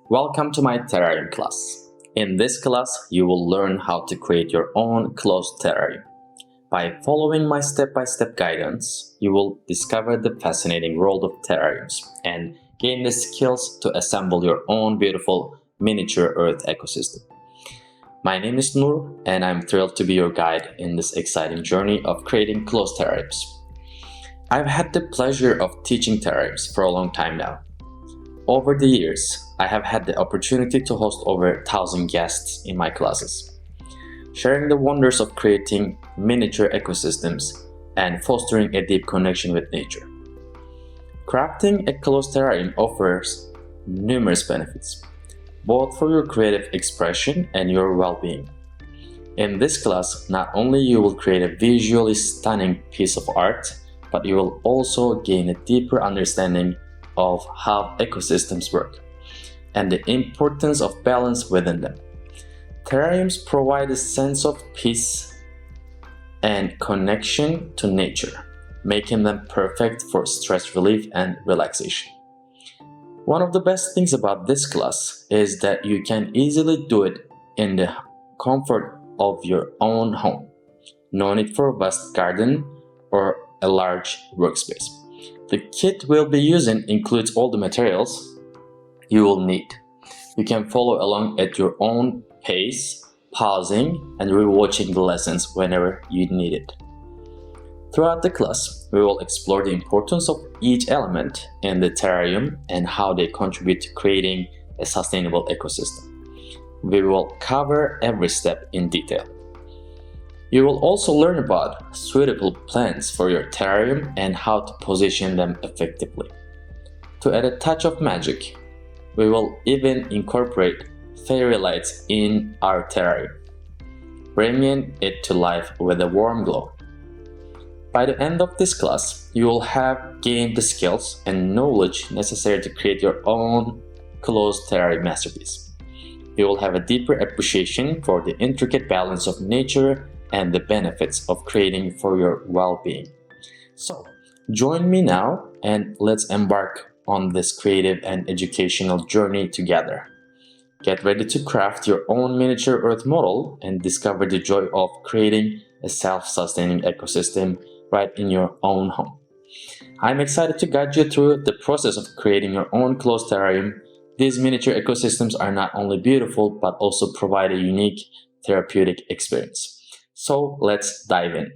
Welcome to my terrarium class. In this class, you will learn how to create your own closed terrarium. By following my step-by-step guidance, you will discover the fascinating world of terrariums and gain the skills to assemble your own beautiful miniature earth ecosystem. My name is Nur, and I'm thrilled to be your guide in this exciting journey of creating closed terrariums. I've had the pleasure of teaching terrariums for a long time now. Over the years, I have had the opportunity to host over 1,000 guests in my classes, sharing the wonders of creating miniature ecosystems and fostering a deep connection with nature. Crafting a closed terrarium offers numerous benefits, both for your creative expression and your well-being. In this class, not only you will create a visually stunning piece of art, but you will also gain a deeper understanding of how ecosystems work and the importance of balance within them. Terrariums provide a sense of peace and connection to nature, making them perfect for stress relief and relaxation. One of the best things about this class is that you can easily do it in the comfort of your own home. No need for a vast garden or a large workspace. The kit we'll be using includes all the materials you will need. You can follow along at your own pace, pausing and rewatching the lessons whenever you need it. Throughout the class, we will explore the importance of each element in the terrarium and how they contribute to creating a sustainable ecosystem. We will cover every step in detail. You will also learn about suitable plants for your terrarium and how to position them effectively. To add a touch of magic, we will even incorporate fairy lights in our terrarium, bringing it to life with a warm glow. By the end of this class, you will have gained the skills and knowledge necessary to create your own closed terrarium masterpiece. You will have a deeper appreciation for the intricate balance of nature and the benefits of creating for your well-being. So, join me now and let's embark on this creative and educational journey together. Get ready to craft your own miniature earth model and discover the joy of creating a self-sustaining ecosystem right in your own home. I'm excited to guide you through the process of creating your own closed terrarium. These miniature ecosystems are not only beautiful but also provide a unique therapeutic experience. So let's dive in.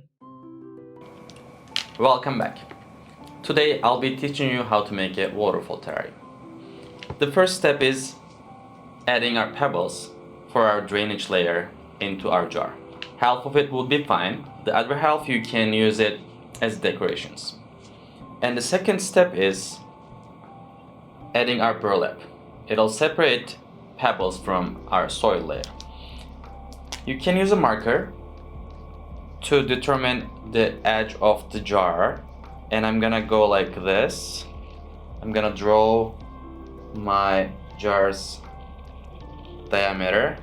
Welcome back. Today I'll be teaching you how to make a waterfall terrarium. The first step is adding our pebbles for our drainage layer into our jar. Half of it will be fine, the other half you can use it as decorations. And the second step is adding our burlap. It'll separate pebbles from our soil layer. You can use a marker to determine the edge of the jar, and I'm gonna go like this. I'm gonna draw my jar's diameter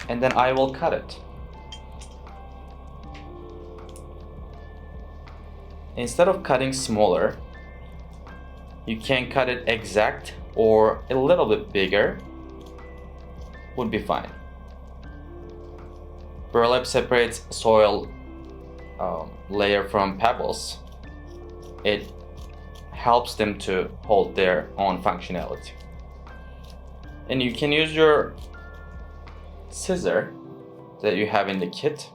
and then I will cut it. Instead of cutting smaller, you can cut it exact or a little bit bigger would be fine. Burlap separates soil layer from pebbles. It helps them to hold their own functionality. And you can use your scissor that you have in the kit.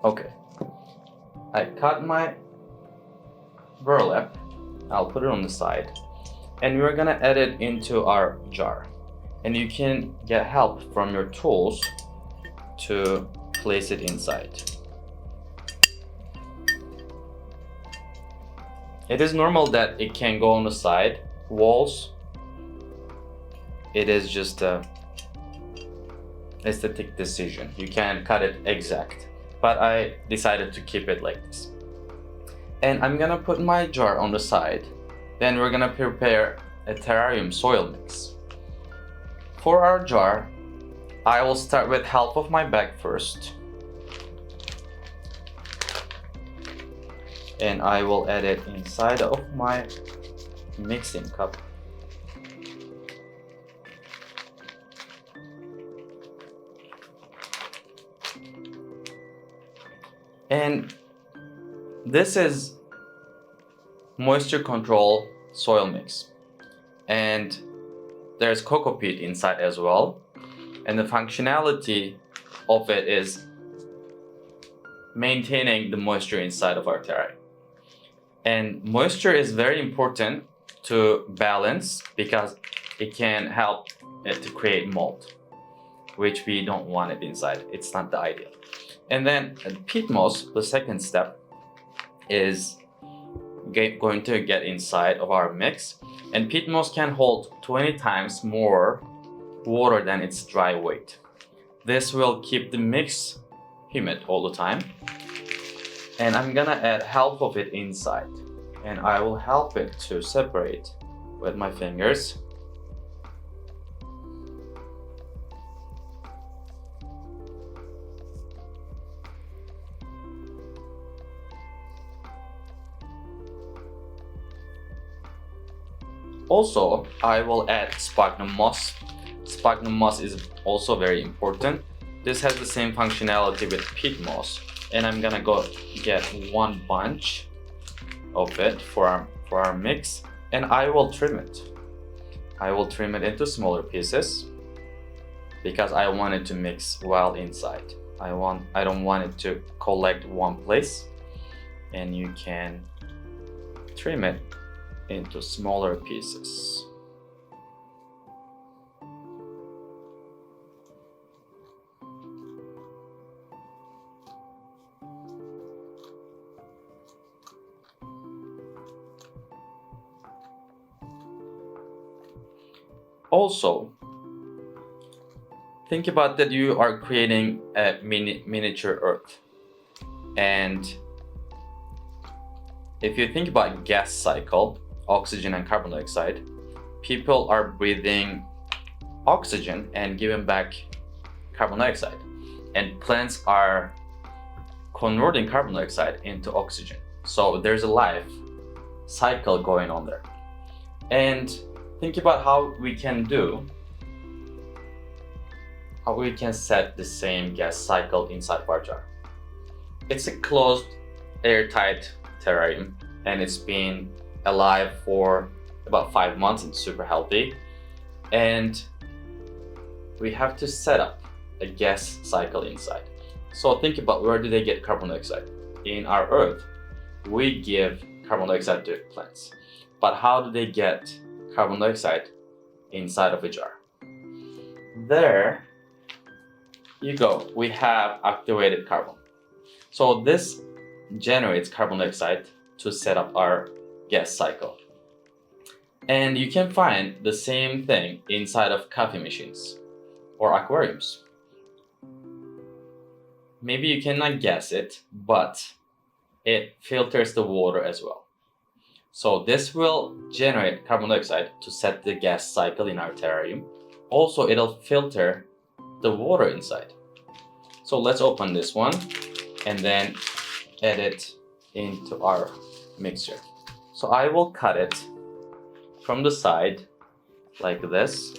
Okay, I cut my burlap. I'll put it on the side and we're gonna add it into our jar, and you can get help from your tools to place it inside. It is normal that it can go on the side walls. It is just a aesthetic decision. You can cut it exact, but I decided to keep it like this. And I'm gonna put my jar on the side Then we're gonna prepare a terrarium soil mix. For our jar, I will start with half of my bag first. And I will add it inside of my mixing cup. And this is moisture control soil mix. And there's cocoa peat inside as well. And the functionality of it is maintaining the moisture inside of our terrarium. And moisture is very important to balance because it can help it to create mold, which we don't want it inside. It's not the ideal. And then peat moss, the second step, is going to get inside of our mix. And peat moss can hold 20 times more water than its dry weight. This will keep the mix humid all the time. And I'm gonna add half of it inside. And I will help it to separate with my fingers. Also, I will add sphagnum moss. Sphagnum moss is also very important. This has the same functionality with peat moss. And I'm gonna go get one bunch of it for our mix. And I will trim it. I will trim it into smaller pieces because I want it to mix well inside. I don't want it to collect one place. And you can trim it into smaller pieces. Also, think about that you are creating a miniature Earth. And if you think about gas cycle, oxygen and carbon dioxide, people are breathing oxygen and giving back carbon dioxide. And plants are converting carbon dioxide into oxygen. So there's a life cycle going on there. And think about how we can set the same gas cycle inside of our jar. It's a closed, airtight terrarium, and it's been alive for about 5 months. It's super healthy. And we have to set up a gas cycle inside. So think about, where do they get carbon dioxide? In our Earth, we give carbon dioxide to plants. But how do they get carbon dioxide inside of a jar? There you go. We have activated carbon. So this generates carbon dioxide to set up our gas cycle. And you can find the same thing inside of coffee machines or aquariums. Maybe you cannot gas it, but it filters the water as well. So this will generate carbon dioxide to set the gas cycle in our terrarium. Also, it'll filter the water inside. So let's open this one and then add it into our mixture. So I will cut it from the side like this,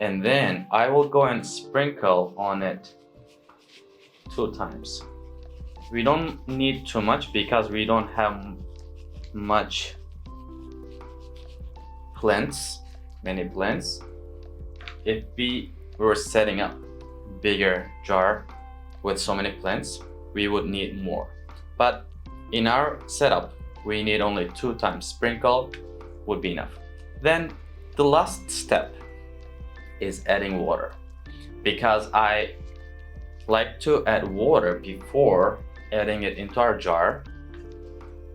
and then I will go and sprinkle on it 2 times. We don't need too much because we don't have much plants, many plants. If we were setting up bigger jar with so many plants, we would need more. But in our setup, we need only 2 times sprinkle would be enough. Then the last step is adding water, because I like to add water before adding it into our jar.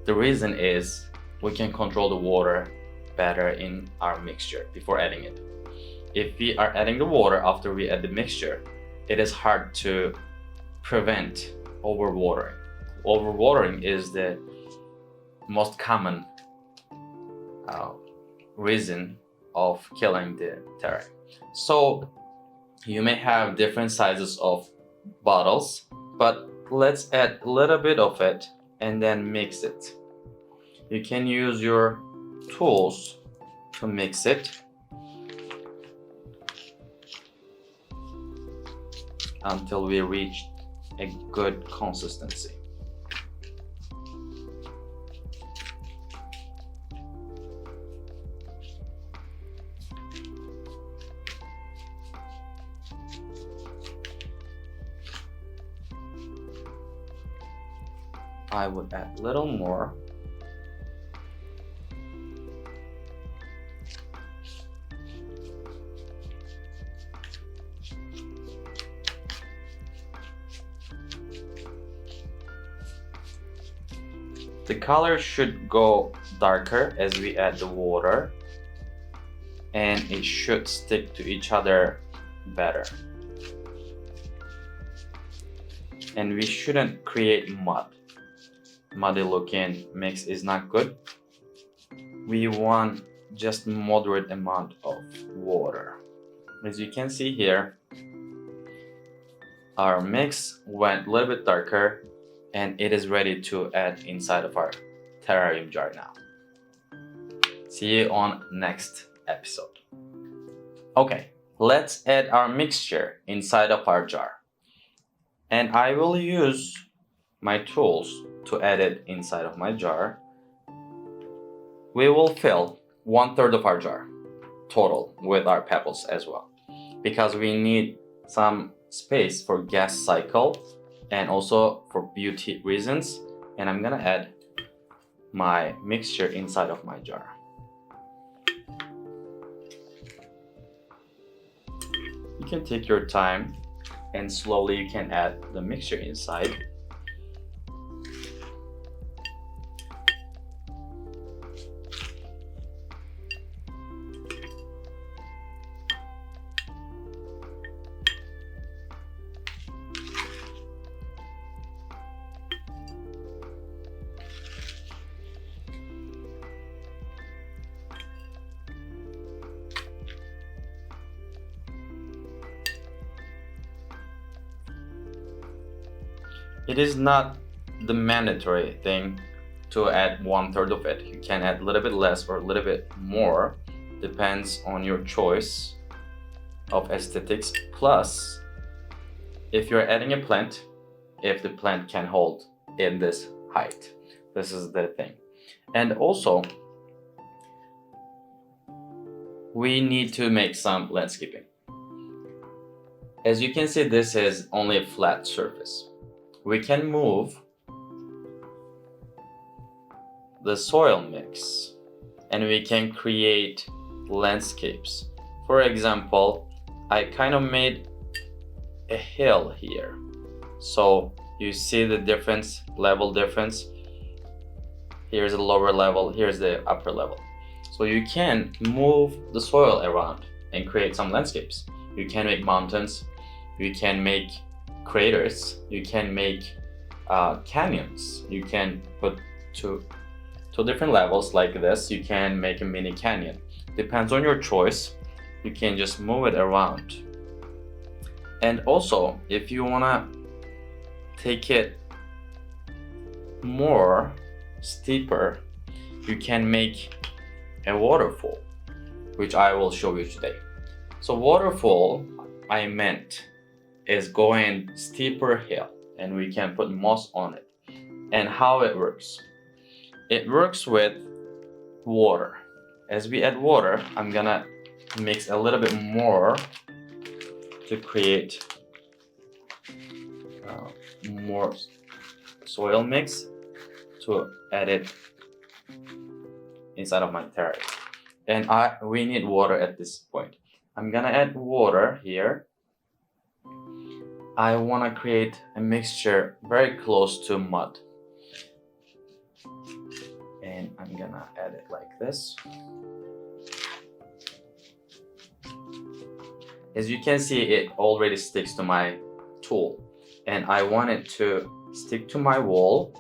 The reason is we can control the water better in our mixture before adding it. If we are adding the water after we add the mixture, it is hard to prevent overwatering. Overwatering is the most common reason of killing the terrarium. So you may have different sizes of bottles, but let's add a little bit of it and then mix it. You can use your tools to mix it until we reach a good consistency. I would add a little more. The color should go darker as we add the water, and it should stick to each other better. And we shouldn't create mud. Muddy looking mix is not good. We want just moderate amount of water. As you can see here, our mix went a little bit darker and it is ready to add inside of our terrarium jar now. See you on next episode. Okay, let's add our mixture inside of our jar. And I will use my tools to add it inside of my jar. We will fill 1/3 of our jar total with our pebbles as well, because we need some space for gas cycle and also for beauty reasons. And I'm gonna add my mixture inside of my jar. You can take your time and slowly you can add the mixture inside. It is not the mandatory thing to add 1/3 of it. You can add a little bit less or a little bit more, depends on your choice of aesthetics. Plus, if you're adding a plant, if the plant can hold in this height, this is the thing. And also, we need to make some landscaping. As you can see, this is only a flat surface. We can move the soil mix and we can create landscapes. For example, I kind of made a hill here. So you see the difference, level difference. Here's the lower level, here's the upper level. So you can move the soil around and create some landscapes. You can make mountains, you can make craters, you can make canyons. You can put two different levels like this. You can make a mini canyon. Depends on your choice. You can just move it around. And also, if you wanna take it more steeper, you can make a waterfall, which I will show you today. So waterfall, I meant, is going steeper hill and we can put moss on it. And how it works? It works with water. As we add water, I'm gonna mix a little bit more to create more soil mix to add it inside of my terrarium. And we need water at this point. I'm gonna add water here. I want to create a mixture very close to mud. And I'm gonna add it like this. As you can see, it already sticks to my tool. And I want it to stick to my wall.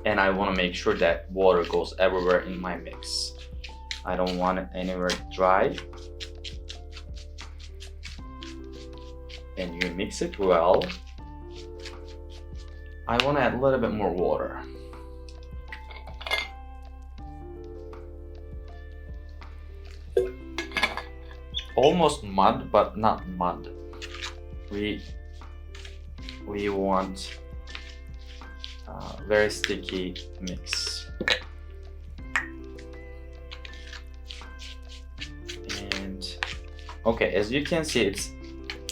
and I want to make sure that water goes everywhere in my mix. I don't want it anywhere dry. And you mix it well. I want to add a little bit more water. Almost mud, but not mud. We want a very sticky mix. And okay, as you can see, it's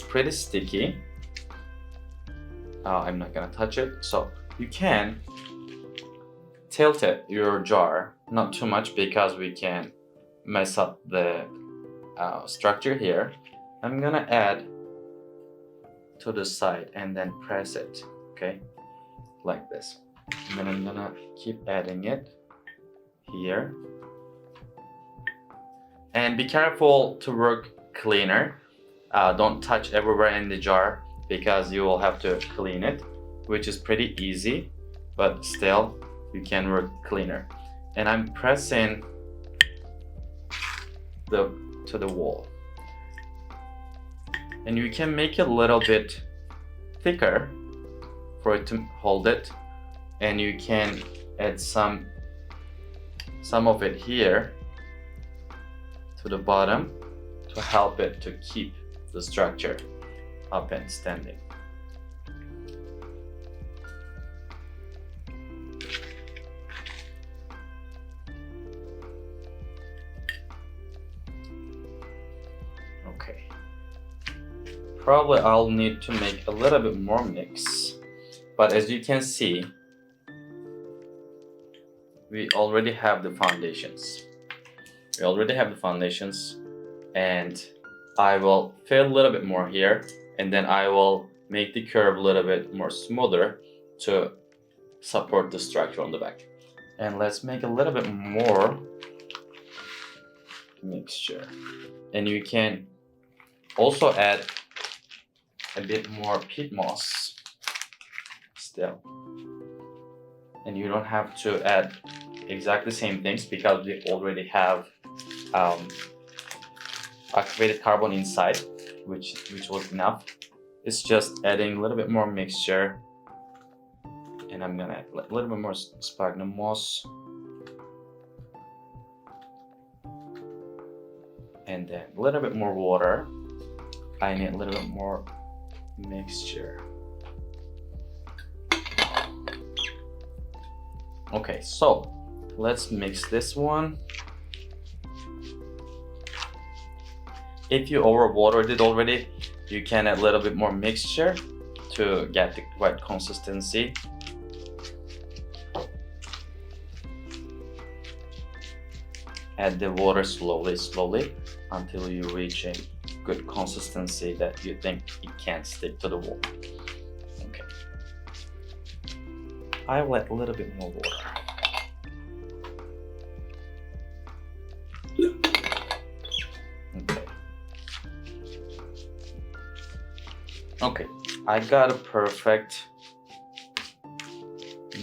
pretty sticky. I'm not gonna touch it, so you can tilt it, your jar, not too much because we can mess up the structure here. I'm gonna add to the side and then press it, okay, like this. And then I'm gonna keep adding it here. And be careful to work cleaner. Don't touch everywhere in the jar because you will have to clean it, which is pretty easy, but still you can work cleaner. And I'm pressing to the wall. And you can make it a little bit thicker for it to hold it, and you can add some of it here to the bottom to help it to keep the structure up and standing. Okay. Probably I'll need to make a little bit more mix, but as you can see, we already have the foundations. And I will fill a little bit more here, and then I will make the curve a little bit more smoother to support the structure on the back. And let's make a little bit more mixture. And you can also add a bit more peat moss still. And you don't have to add exactly the same things because we already have activated carbon inside, which was enough. It's just adding a little bit more mixture, and I'm gonna add a little bit more sphagnum moss, and then a little bit more water. I need a little bit more mixture. Okay, so let's mix this one. If you overwatered it already, you can add a little bit more mixture to get the right consistency. Add the water slowly until you reach a good consistency that you think it can't stick to the wall. Okay. I will add a little bit more water. Okay, I got a perfect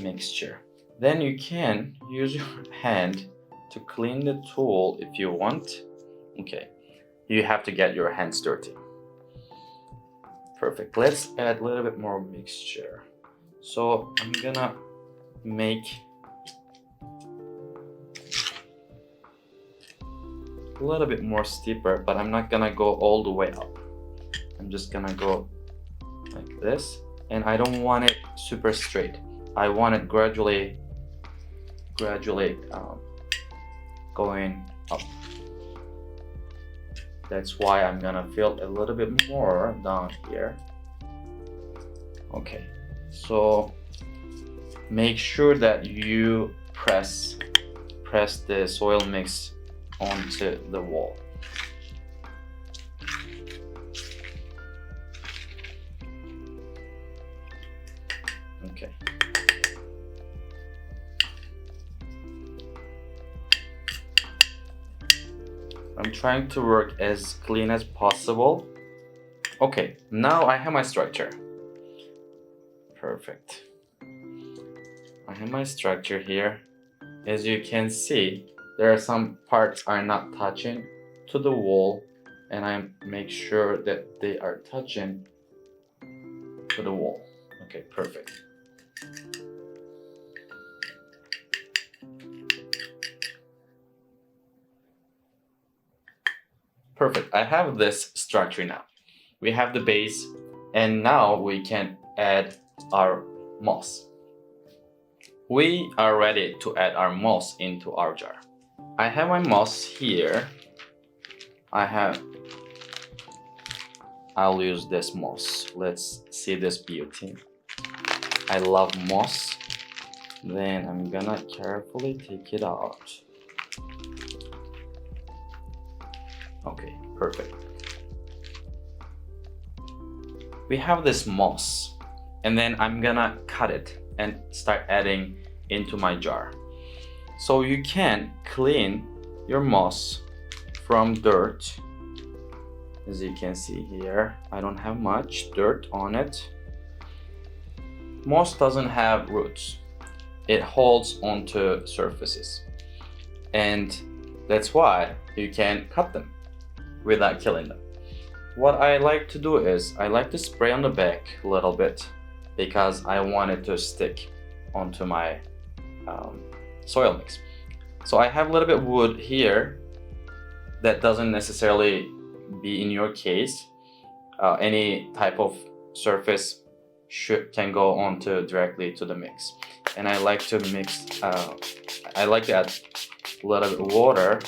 mixture. Then you can use your hand to clean the tool if you want. Okay, you have to get your hands dirty. Perfect. Let's add a little bit more mixture. So I'm gonna make a little bit more steeper, but I'm not gonna go all the way up. I'm just gonna go like this, and I don't want it super straight. I want it gradually going up. That's why I'm gonna fill a little bit more down here. Okay, so make sure that you press the soil mix onto the wall. Okay. I'm trying to work as clean as possible. Okay, now I have my structure. Perfect. I have my structure here. As you can see, there are some parts are not touching to the wall, and I make sure that they are touching to the wall. Okay, perfect. Perfect, I have this structure now. We have the base, and now we can add our moss. We are ready to add our moss into our jar. I have my moss here. I'll use this moss. Let's see this beauty. I love moss. Then I'm gonna carefully take it out. Okay, perfect. We have this moss, and then I'm gonna cut it and start adding into my jar. So you can clean your moss from dirt. As you can see here, I don't have much dirt on it. Moss doesn't have roots. It holds onto surfaces, and that's why you can cut them without killing them. What I like to do is I like to spray on the back a little bit because I want it to stick onto my soil mix. So I have a little bit of wood here that doesn't necessarily be in your case. Any type of surface can go onto directly to the mix. And I like to mix, I like to add a little bit of water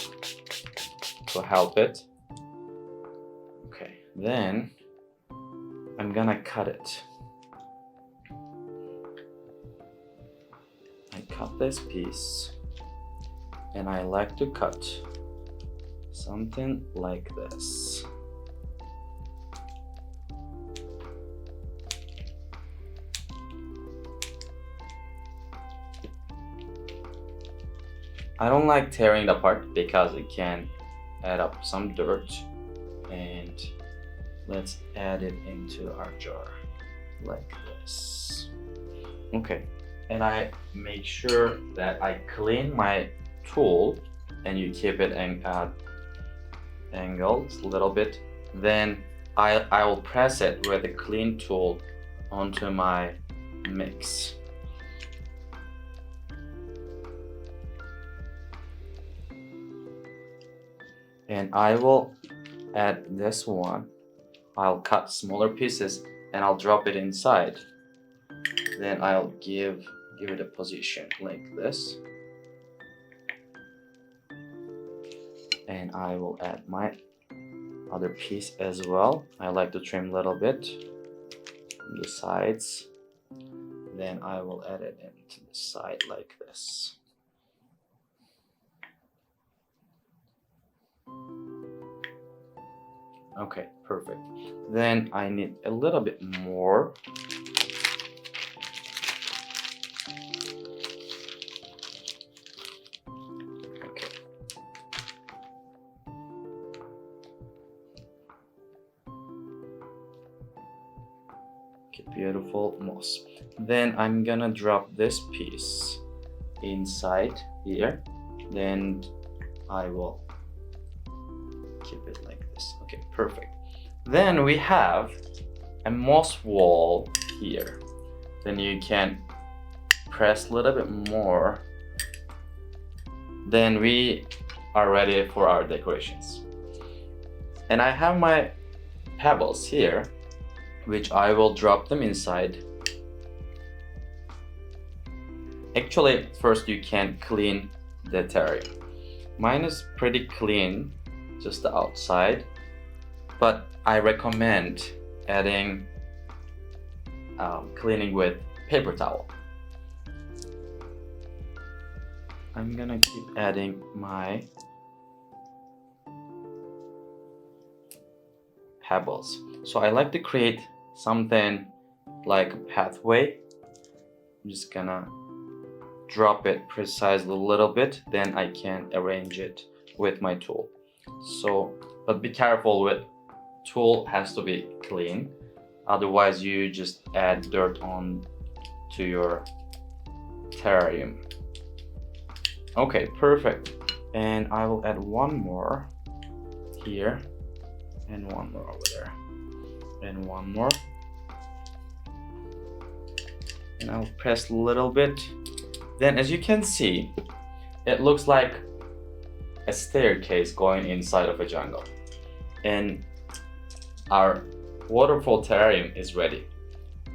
to help it. Okay, then I'm gonna cut it. I cut this piece, and I like to cut something like this. I don't like tearing it apart because it can add up some dirt, and let's add it into our jar like this. Okay, and I make sure that I clean my tool, and you keep it angled a little bit. Then I will press it with a clean tool onto my mix. And I will add this one. I'll cut smaller pieces and I'll drop it inside. Then I'll give it a position like this. And I will add my other piece as well. I like to trim a little bit on the sides. Then I will add it into the side like this. Okay, perfect. Then I need a little bit more. Okay. Okay, beautiful moss. Then I'm gonna drop this piece inside here. Then I will keep it like this. Okay, perfect. Then we have a moss wall here. Then you can press a little bit more. Then we are ready for our decorations. And I have my pebbles here, which I will drop them inside. Actually, first you can clean the terrarium. Mine is pretty clean, just the outside, but I recommend adding cleaning with paper towel. I'm gonna keep adding my pebbles. So I like to create something like a pathway. I'm just gonna drop it precisely a little bit, then I can arrange it with my tool. So, but be careful with tool, has to be clean, otherwise you just add dirt on to your terrarium. Okay, perfect. And I will add one more here, and one more over there, and one more. And I'll press a little bit. Then as you can see, it looks like a staircase going inside of a jungle. And our waterfall terrarium is ready.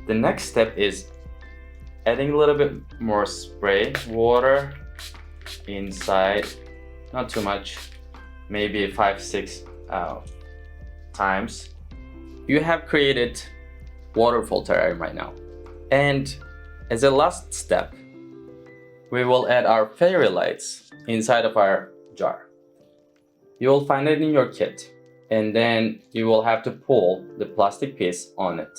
The next step is adding a little bit more spray water inside, not too much, maybe 5-6 times. You have created waterfall terrarium right now. And as a last step, we will add our fairy lights inside of our jar. You will find it in your kit, and then you will have to pull the plastic piece on it,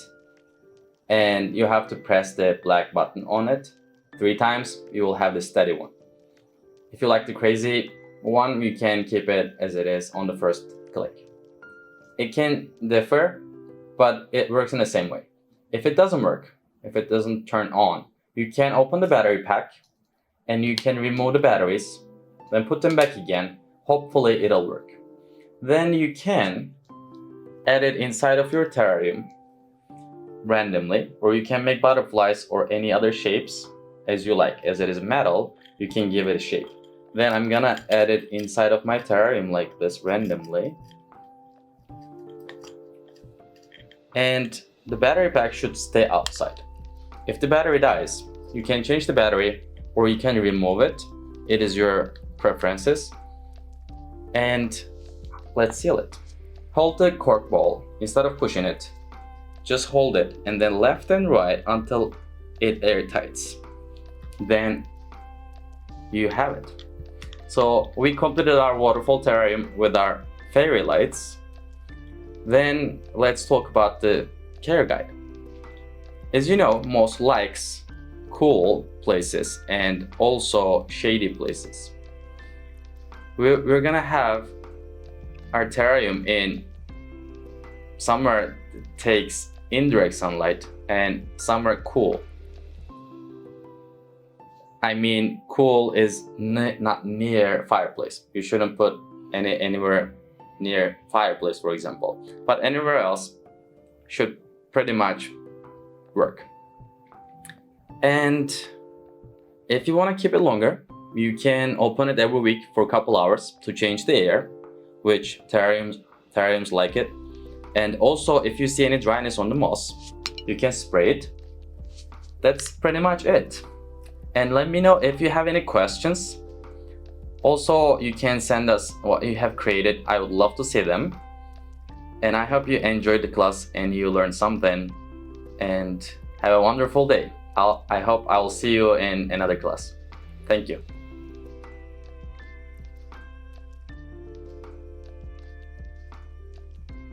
and you have to press the black button on it 3 times. You will have the steady one. If you like the crazy one, you can keep it as it is on the first click. It can differ, but it works in the same way. If it doesn't work, if it doesn't turn on, you can open the battery pack and you can remove the batteries, then put them back again. Hopefully it'll work. Then you can add it inside of your terrarium randomly, or you can make butterflies or any other shapes as you like. As it is metal, you can give it a shape. Then I'm gonna add it inside of my terrarium like this randomly. And the battery pack should stay outside. If the battery dies, you can change the battery or you can remove it. It is your preferences. And let's seal it. Hold the cork ball instead of pushing it. Just hold it and then left and right until it airtights. Then you have it. So we completed our waterfall terrarium with our fairy lights. Then let's talk about the care guide. As you know, Moss likes cool places and also shady places. We're gonna have our terrarium in somewhere that takes indirect sunlight and somewhere cool. I mean, cool is not near fireplace. You shouldn't put anywhere near fireplace, for example. But anywhere else should pretty much work. And if you want to keep it longer, you can open it every week for a couple hours to change the air, which terrariums like it. And also, if you see any dryness on the moss, you can spray it. That's pretty much it. And let me know if you have any questions. Also, you can send us what you have created. I would love to see them. And I hope you enjoyed the class and you learned something. And have a wonderful day. I hope I will see you in another class. Thank you.